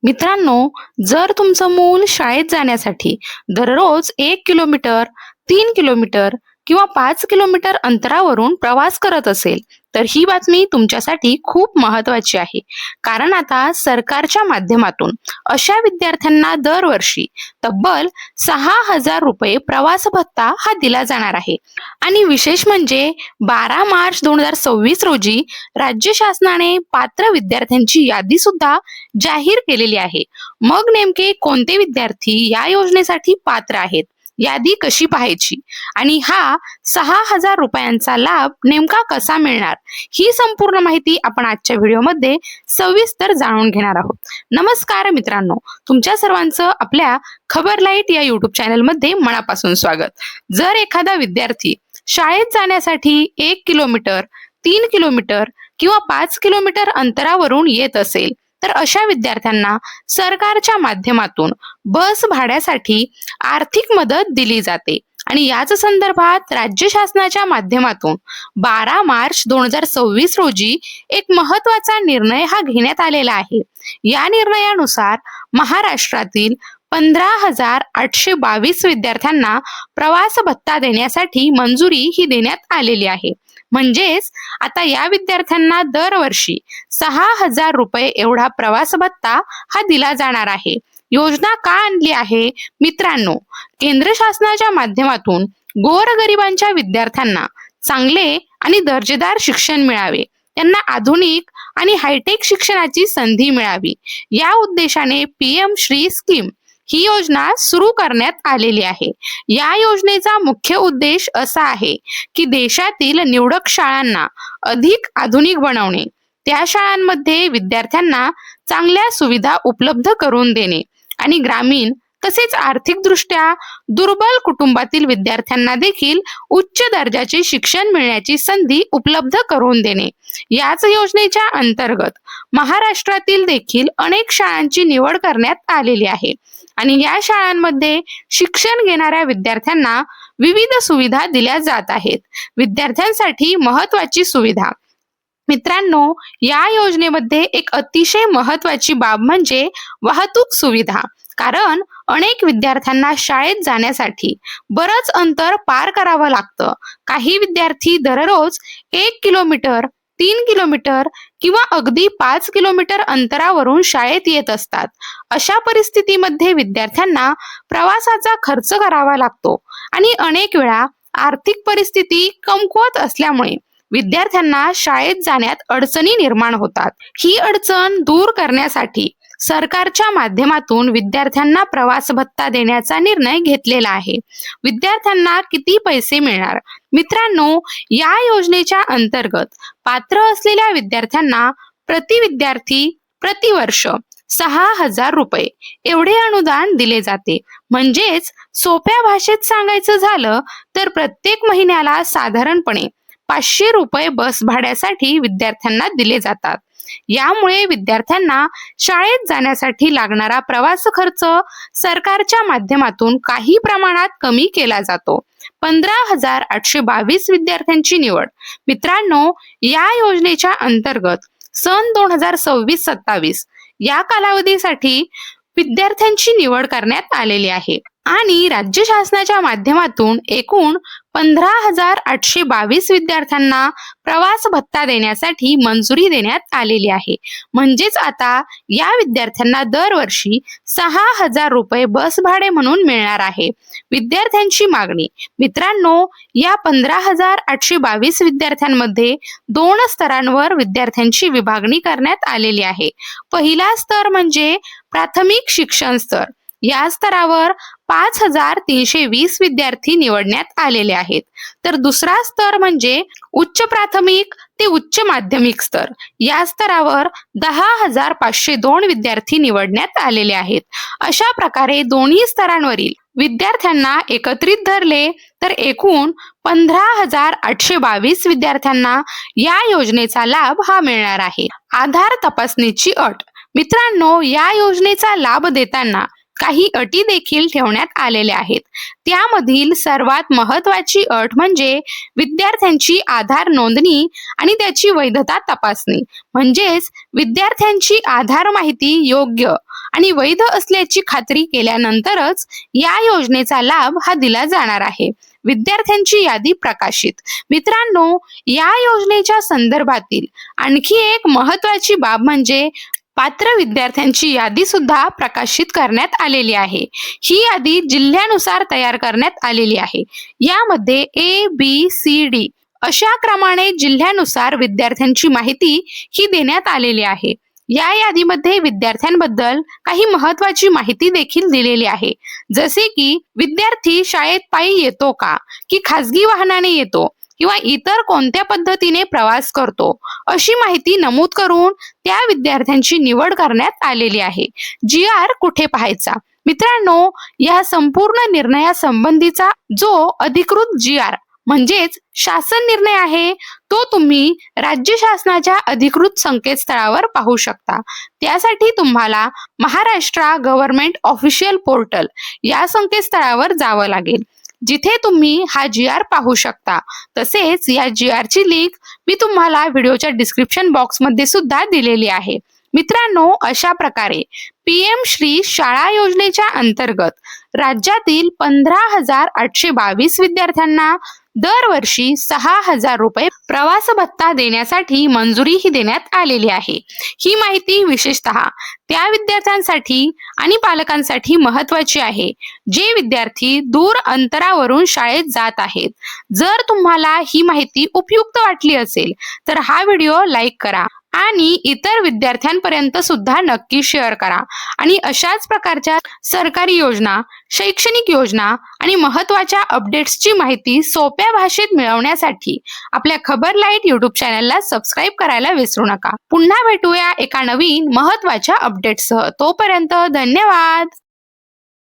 मित्रांनो, जर तुमचं मूल शाळेत जाण्यासाठी दररोज 1 किलोमीटर, 3 किलोमीटर किंवा 5 किलोमीटर अंतरावरून प्रवास करत असेल, तर ही बातमी तुमच्यासाठी खूप महत्वाची आहे. कारण आता सरकारच्या माध्यमातून अशा विद्यार्थ्यांना दरवर्षी तब्बल 6,000 रुपये प्रवास भत्ता हा दिला जाणार आहे. आणि विशेष म्हणजे 12 मार्च 2026 रोजी राज्य शासनाने पात्र विद्यार्थ्यांची यादी सुद्धा जाहीर केलेली आहे. मग नेमके कोणते विद्यार्थी या योजनेसाठी पात्र आहेत, यादी कशी पाहायची आणि हा 6,000 रुपयांचा लाभ नेमका कसा मिळणार, ही संपूर्ण माहिती आपण आजच्या व्हिडिओमध्ये सविस्तर जाणून घेणार आहोत. नमस्कार मित्रांनो, तुमच्या सर्वांचं आपल्या खबर लाईट या युट्यूब चॅनलमध्ये मनापासून स्वागत. जर एखादा विद्यार्थी शाळेत जाण्यासाठी 1 किलोमीटर, 3 किलोमीटर किंवा 5 किलोमीटर अंतरावरून येत असेल, तर अशा विद्यार्थ्यांना सरकारच्या माध्यमातून बस भाड्यासाठी आर्थिक मदत दिली जाते. आणि याच संदर्भात राज्य शासनाच्या माध्यमातून 12 मार्च 2026 रोजी एक महत्वाचा निर्णय हा घेण्यात आलेला आहे. या निर्णयानुसार महाराष्ट्रातील 15,822 विद्यार्थ्यांना प्रवास भत्ता देण्यासाठी मंजुरी ही देण्यात आलेली आहे. म्हणजेच आता या विद्यार्थ्यांना दरवर्षी 6,000 रुपये एवढा प्रवास भत्ता हा दिला जाणार आहे. योजना का आणली आहे मित्रांनो? केंद्र शासनाच्या माध्यमातून गोरगरिबांच्या विद्यार्थ्यांना चांगले आणि दर्जेदार शिक्षण मिळावे, त्यांना आधुनिक आणि हायटेक शिक्षणाची संधी मिळावी, या उद्देशाने PM श्री स्कीम ही योजना सुरू करण्यात आलेली आहे. या योजनेचा मुख्य उद्देश असा आहे की देशातील निवडक शाळांना अधिक आधुनिक बनवणे, त्या शाळांमध्ये विद्यार्थ्यांना चांगल्या सुविधा उपलब्ध करून देणे आणि ग्रामीण तसेच आर्थिकदृष्ट्या दुर्बल कुटुंबातील विद्यार्थ्यांना देखील उच्च दर्जाचे शिक्षण मिळण्याची संधी उपलब्ध करून देणे. याच योजनेच्या अंतर्गत महाराष्ट्रातील देखील अनेक शाळांची निवड करण्यात आलेली आहे आणि या शाळांमध्ये शिक्षण घेणाऱ्या विद्यार्थ्यांना विविध सुविधा दिल्या जात आहेत. विद्यार्थ्यांसाठी महत्वाची सुविधा मित्रांनो, या योजनेमध्ये एक अतिशय महत्वाची बाब म्हणजे वाहतूक सुविधा. कारण अनेक विद्यार्थ्यांना शाळेत जाण्यासाठी बरंच अंतर पार करावं लागतं. काही विद्यार्थी दररोज 1 किलोमीटर, 3 किलोमीटर किंवा अगदी 5 किलोमीटर अंतरावरून शाळेत येत असतात. अशा परिस्थितीमध्ये विद्यार्थ्यांना प्रवासाचा खर्च करावा लागतो आणि अनेक वेळा आर्थिक परिस्थिती कमकुवत असल्यामुळे विद्यार्थ्यांना शाळेत जाण्यात अडचणी निर्माण होतात. ही अडचण दूर करण्यासाठी सरकारच्या माध्यमातून विद्यार्थ्यांना प्रवास भत्ता देण्याचा निर्णय घेतलेला आहे. विद्यार्थ्यांना किती पैसे मिळणार? मित्रांनो, या योजनेच्या अंतर्गत पात्र असलेल्या विद्यार्थ्यांना प्रति विद्यार्थी प्रतिवर्ष 6,000 रुपये एवढे अनुदान दिले जाते. म्हणजेच सोप्या भाषेत सांगायचं झालं तर प्रत्येक महिन्याला साधारणपणे 500 रुपये बस भाड्यासाठी विद्यार्थ्यांना दिले जातात. यामुळे विद्यार्थ्यांना शाळेत जाण्यासाठी लागणारा प्रवास खर्च सरकारच्या माध्यमातून काही प्रमाणात कमी केला जातो. 15,822 विद्यार्थ्यांची निवड. मित्रांनो, या योजनेच्या अंतर्गत सन 2026-27 या कालावधीसाठी विद्यार्थ्यांची निवड करण्यात आलेली आहे आणि राज्य शासनाच्या माध्यमातून एकूण 15,822 विद्यार्थ्यांना प्रवास भत्ता देण्यासाठी मंजुरी देण्यात आलेली आहे. म्हणजेच आता या विद्यार्थ्यांना दरवर्षी 6,000 रुपये बस भाडे म्हणून मिळणार आहे. विद्यार्थ्यांची मागणी. मित्रांनो, या 15,822 विद्यार्थ्यांमध्ये 2 स्तरांवर विद्यार्थ्यांची विभागणी करण्यात आलेली आहे. पहिला स्तर म्हणजे प्राथमिक शिक्षण स्तर. या स्तरावर 5,320 विद्यार्थी निवडण्यात आलेले आहेत. तर दुसरा स्तर म्हणजे उच्च प्राथमिक ते उच्च माध्यमिक स्तर. या स्तरावर 10,502 विद्यार्थी निवडण्यात आलेले आहेत. अशा प्रकारे दोन्ही स्तरांवरील विद्यार्थ्यांना एकत्रित धरले तर एकूण 15,822 विद्यार्थ्यांना या योजनेचा लाभ हा मिळणार आहे. आधार तपासणीची अट. मित्रांनो, या योजनेचा लाभ देताना काही अटी देखील ठेवण्यात आलेल्या आहेत. त्यामधील सर्वात महत्त्वाची अट म्हणजे विद्यार्थ्यांची आधार नोंदणी आणि त्याची वैधता तपासणी. म्हणजेच विद्यार्थ्यांची आधार माहिती योग्य आणि वैध असल्याची खात्री केल्यानंतरच या योजनेचा लाभ हा दिला जाणार आहे. विद्यार्थ्यांची यादी प्रकाशित. मित्रांनो, या योजनेच्या संदर्भातील आणखी एक महत्त्वाची बाब म्हणजे पात्र विद्यार्थ्यांची यादी सुद्धा प्रकाशित करण्यात आलेली आहे. ही यादी जिल्ह्यानुसार तयार करण्यात आलेली आहे. यामध्ये ABCD अशा क्रमाने जिल्ह्यानुसार विद्यार्थ्यांची माहिती ही देण्यात आलेली आहे. या यादीमध्ये विद्यार्थ्यांबद्दल काही महत्त्वाची माहिती देखील दिलेली आहे. जसे की विद्यार्थी शाळेत पायी येतो का, की खासगी वाहनाने येतो किंवा इतर कोणत्या पद्धतीने प्रवास करतो, अशी माहिती नमूद करून त्या विद्यार्थ्यांची निवड करण्यात आलेली आहे. GR कुठे पाहायचा? मित्रांनो, या संपूर्ण निर्णयासंबंधीचा जो अधिकृत GR म्हणजेच शासन निर्णय आहे तो तुम्ही राज्य शासनाच्या अधिकृत संकेतस्थळावर पाहू शकता. त्यासाठी तुम्हाला महाराष्ट्र गव्हर्नमेंट ऑफिशियल पोर्टल या संकेतस्थळावर जावं लागेल, जिथे तुम्ही हा GR पाहू शकता. तसेच या GR ची लिंक मी तुम्हाला व्हिडिओच्या डिस्क्रिप्शन बॉक्समध्ये सुद्धा दिलेली आहे. मित्रांनो, अशा प्रकारे PM श्री शाळा योजनेच्या अंतर्गत राज्यातील 15,822 विद्यार्थ्यांना दरवर्षी 6,000 रुपये प्रवास भत्ता देण्यासाठी मंजुरी ही देण्यात आलेली आहे. ही माहिती विशेषतः त्या विद्यार्थ्यांसाठी आणि पालकांसाठी महत्त्वाची आहे जे विद्यार्थी दूर अंतरावरून शाळेत जात आहेत. जर तुम्हाला ही माहिती उपयुक्त वाटली असेल तर हा व्हिडिओ लाईक करा आणि इतर विद्यार्थ्यांपर्यंत सुद्धा नक्की शेअर करा. आणि अशाच प्रकारच्या सरकारी योजना, शैक्षणिक योजना आणि महत्त्वाच्या अपडेट्सची माहिती सोप्या भाषेत मिळवण्यासाठी आपल्या खबर लाईट YouTube चॅनलला सबस्क्राईब करायला विसरू नका. पुन्हा भेटूया एका नवीन महत्त्वाच्या अपडेट्ससह. तोपर्यंत धन्यवाद.